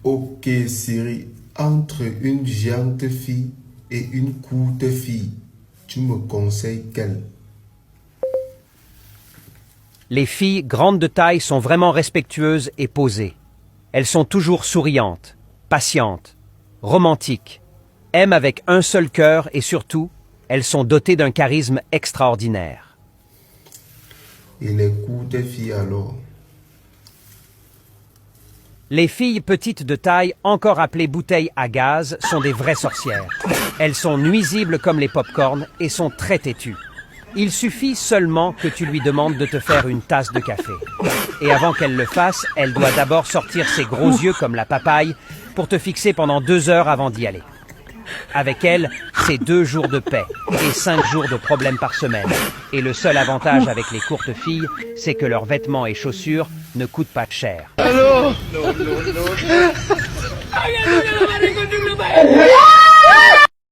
Ok Siri, entre une géante fille et une courte fille, tu me conseilles quelle? Les filles grandes de taille sont vraiment respectueuses et posées. Elles sont toujours souriantes, patientes, romantiques, aiment avec un seul cœur et surtout, elles sont dotées d'un charisme extraordinaire. Et les courtes filles alors? Les filles petites de taille, encore appelées bouteilles à gaz, sont des vraies sorcières. Elles sont nuisibles comme les pop-corns et sont très têtues. Il suffit seulement que tu lui demandes de te faire une tasse de café. Et avant qu'elle le fasse, elle doit d'abord sortir ses gros yeux comme la papaye pour te fixer pendant 2 heures avant d'y aller. Avec elle, c'est 2 jours de paix et 5 jours de problèmes par semaine. Et le seul avantage avec les courtes filles, c'est que leurs vêtements et chaussures ne coûtent pas cher. Allô?